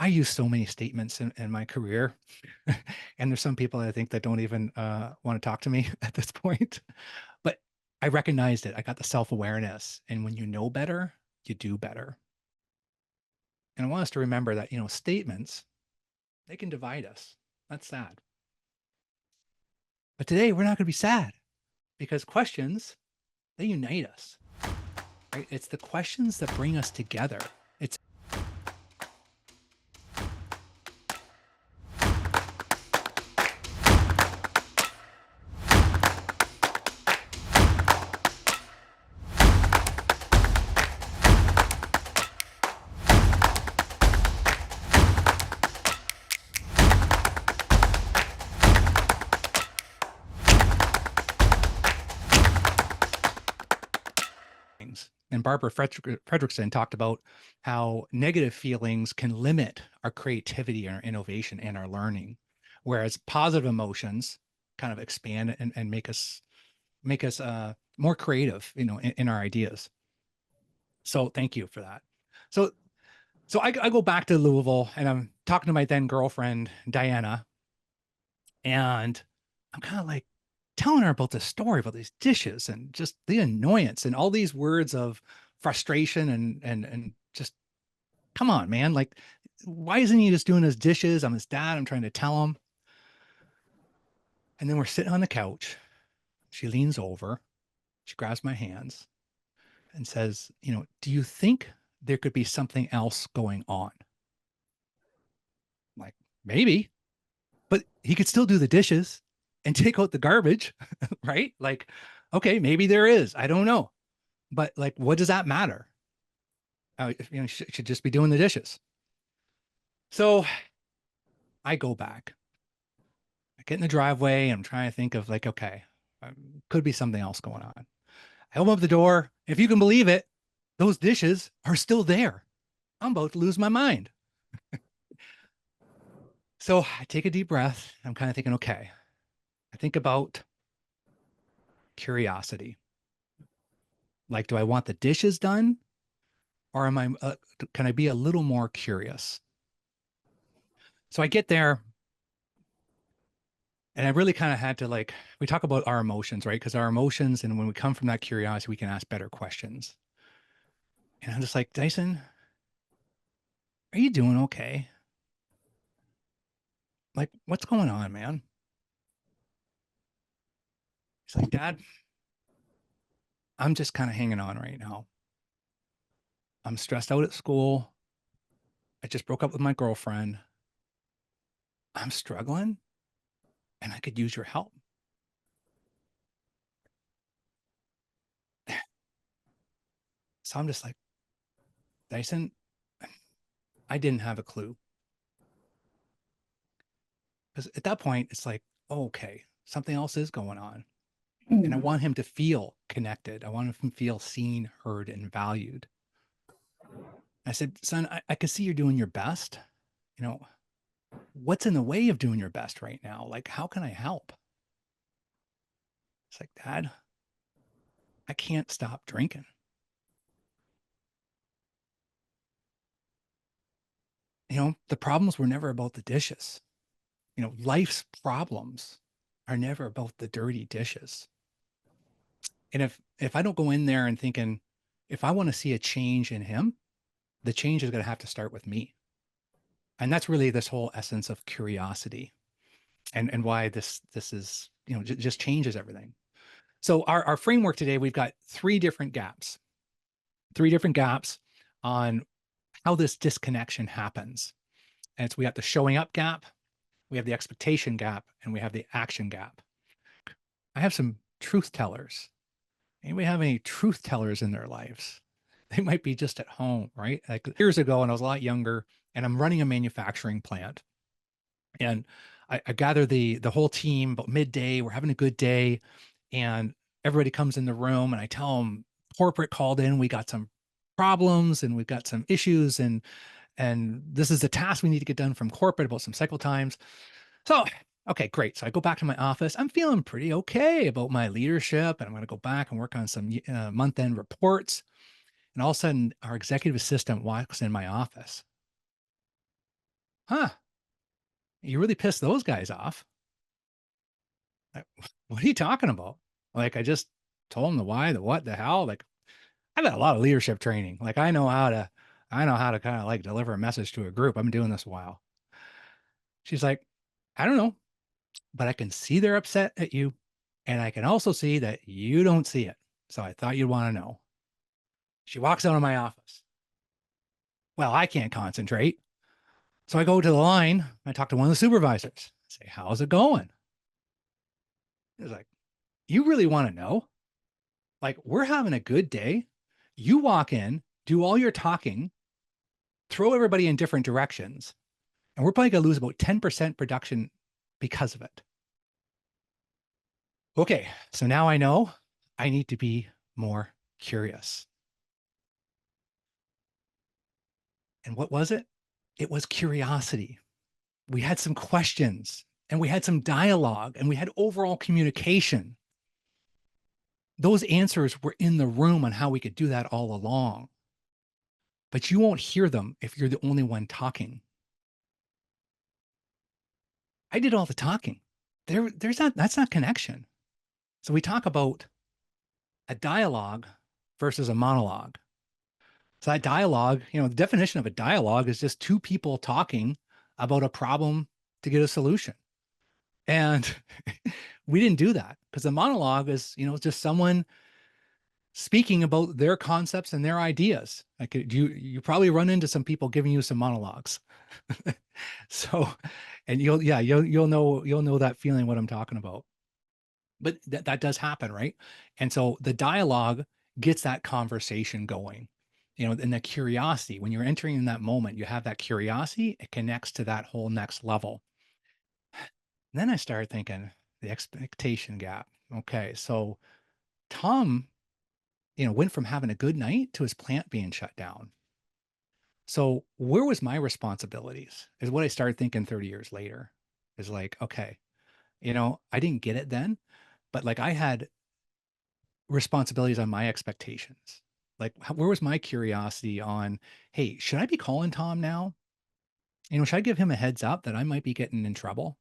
I use so many statements in my career, and there's some people I think that don't even want to talk to me at this point. But I recognized it. I got the self-awareness, and when you know better, you do better. And I want us to remember that, statements, they can divide us. That's sad. But today we're not going to be sad because questions, they unite us, right? It's the questions that bring us together. It's things. And Barbara Fredrickson talked about how negative feelings can limit our creativity and our innovation and our learning, whereas positive emotions kind of expand and make us more creative, in our ideas. So thank you for that. So I go back to Louisville and I'm talking to my then girlfriend, Diana, and I'm kind of like telling her about this story about these dishes and just the annoyance and all these words of frustration and just come on, man. Like, why isn't he just doing his dishes? I'm his dad. I'm trying to tell him. And then we're sitting on the couch. She leans over, she grabs my hands and says, do you think there could be something else going on? I'm like, maybe, but he could still do the dishes and take out the garbage, right? Like, okay, maybe there is. I don't know. But like, what does that matter? Should just be doing the dishes. So I go back. I get in the driveway. I'm trying to think of like, okay, could be something else going on. I open up the door. If you can believe it, those dishes are still there. I'm about to lose my mind. So I take a deep breath. I'm kind of thinking, okay, I think about curiosity. Like, do I want the dishes done or can I be a little more curious? So I get there and I really kind of had to like, we talk about our emotions, right? Because our emotions, and when we come from that curiosity, we can ask better questions. And I'm just like, Dyson, are you doing okay? Like, what's going on, man? He's like, Dad, I'm just kind of hanging on right now. I'm stressed out at school. I just broke up with my girlfriend. I'm struggling and I could use your help. So I'm just like, Dyson, I didn't have a clue. Because at that point, it's like, oh, okay, something else is going on. And I want him to feel connected. I want him to feel seen, heard, and valued. I said, son, I can see you're doing your best. You know, what's in the way of doing your best right now? Like, how can I help? It's like, Dad, I can't stop drinking. The problems were never about the dishes. Life's problems are never about the dirty dishes. And if I don't go in there and thinking, if I want to see a change in him, the change is going to have to start with me. And that's really this whole essence of curiosity and why this is, just changes everything. So our framework today, we've got three different gaps on how this disconnection happens. And it's we have the showing up gap, we have the expectation gap, and we have the action gap. I have some truth tellers. Anybody have any truth tellers in their lives? They might be just at home, right? Like years ago, when I was a lot younger, and I'm running a manufacturing plant, and I gather the whole team about midday. We're having a good day, and everybody comes in the room, and I tell them corporate called in. We got some problems, and we've got some issues, and this is the task we need to get done from corporate about some cycle times. So, okay, great. So I go back to my office. I'm feeling pretty okay about my leadership, and I'm going to go back and work on some month-end reports. And all of a sudden, our executive assistant walks in my office. huh, you really pissed those guys off. Like, what are you talking about? Like, I just told them the why, the what, the how. Like, I've had a lot of leadership training. Like, I know how to kind of like deliver a message to a group. I've been doing this a while. She's like, I don't know, but I can see they're upset at you. And I can also see that you don't see it. So I thought you'd want to know. She walks out of my office. Well, I can't concentrate. So I go to the line. I talk to one of the supervisors. I say, how's it going? He's like, you really want to know? Like, we're having a good day. You walk in, do all your talking, throw everybody in different directions, and we're probably going to lose about 10% production because of it. Okay, so now I know I need to be more curious. And what was it? It was curiosity. We had some questions and we had some dialogue and we had overall communication. Those answers were in the room on how we could do that all along. But you won't hear them if you're the only one talking. I did all the talking. That's not connection. So we talk about a dialogue versus a monologue. So that dialogue, the definition of a dialogue is just two people talking about a problem to get a solution. And we didn't do that because the monologue is, just someone speaking about their concepts and their ideas. Like you probably run into some people giving you some monologues. So, and you'll know that feeling what I'm talking about. But that does happen, right? And so the dialogue gets that conversation going, and the curiosity, when you're entering in that moment, you have that curiosity, it connects to that whole next level. And then I started thinking the expectation gap. Okay, so Tom, went from having a good night to his plant being shut down. So where was my responsibilities is what I started thinking 30 years later is like, okay, I didn't get it then, but like I had responsibilities on my expectations. Like, where was my curiosity on, hey, should I be calling Tom now? Should I give him a heads up that I might be getting in trouble?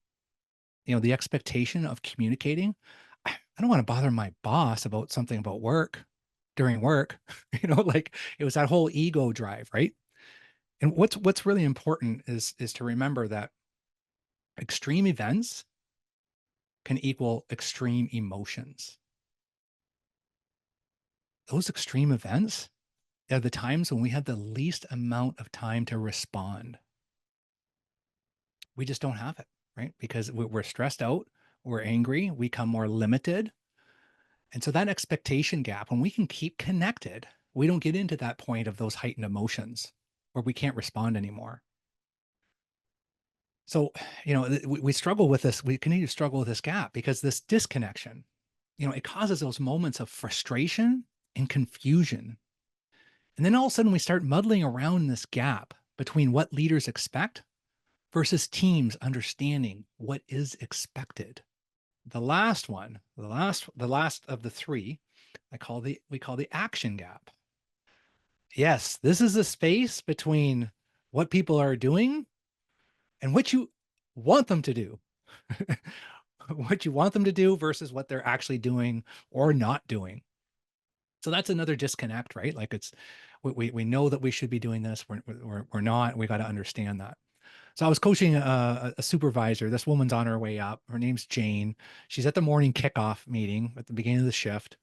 The expectation of communicating. I don't want to bother my boss about something about work during work. Like it was that whole ego drive, right? And what's really important is to remember that extreme events can equal extreme emotions. Those extreme events are the times when we have the least amount of time to respond. We just don't have it, right? Because we're stressed out, we're angry, we become more limited. And so that expectation gap, when we can keep connected, we don't get into that point of those heightened emotions where we can't respond anymore. So, we struggle with this. We continue to struggle with this gap because this disconnection, it causes those moments of frustration and confusion. And then all of a sudden we start muddling around in this gap between what leaders expect versus teams understanding what is expected. The last one, the last of the three, we call the action gap. Yes, this is the space between what people are doing and what you want them to do. What you want them to do versus what they're actually doing or not doing. So that's another disconnect, right? Like we know that we should be doing this. We're not. We got to understand that. So I was coaching a supervisor. This woman's on her way up. Her name's Jane. She's at the morning kickoff meeting at the beginning of the shift.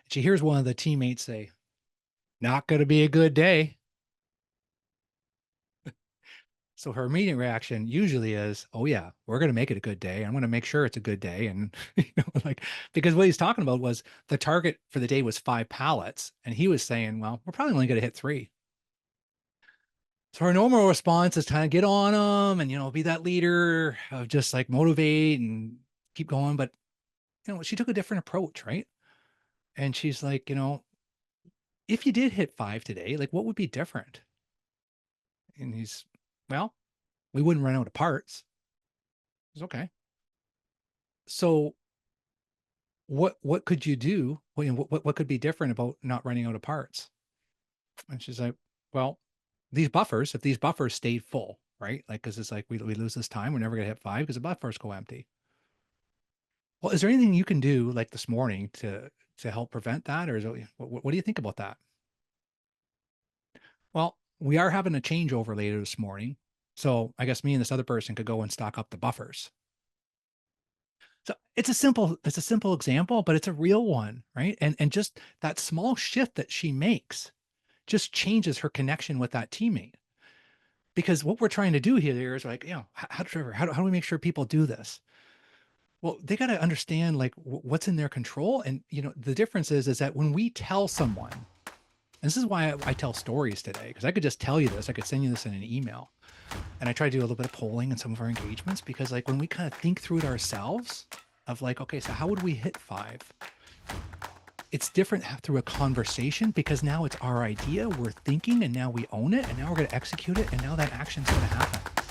She hears one of the teammates say, "Not going to be a good day." So her immediate reaction usually is, "Oh yeah, we're going to make it a good day. I'm going to make sure it's a good day." And like because what he's talking about was the target for the day was 5 pallets, and he was saying, "Well, we're probably only going to hit 3." So our normal response is kind of get on them and, be that leader of just like motivate and keep going. But, she took a different approach, right? And she's like, if you did hit 5 today, like what would be different? And well, we wouldn't run out of parts. It's okay. So what could you do? What could be different about not running out of parts? And she's like, well, if these buffers stayed full, right? Like, because it's like we lose this time. We're never going to hit 5 because the buffers go empty. Well, is there anything you can do like this morning to help prevent that, or is it, what do you think about that? Well, we are having a changeover later this morning, so I guess me and this other person could go and stock up the buffers. So it's a simple example, but it's a real one, right? And just that small shift that she makes just changes her connection with that teammate. Because what we're trying to do here is like, Trevor, how do we make sure people do this? Well, they got to understand like what's in their control. And the difference is that when we tell someone, and this is why I tell stories today, because I could just tell you this, I could send you this in an email. And I try to do a little bit of polling in some of our engagements, because like when we kind of think through it ourselves of like, okay, so how would we hit 5? It's different through a conversation, because now it's our idea, we're thinking, and now we own it, and now we're going to execute it, and now that action's going to happen.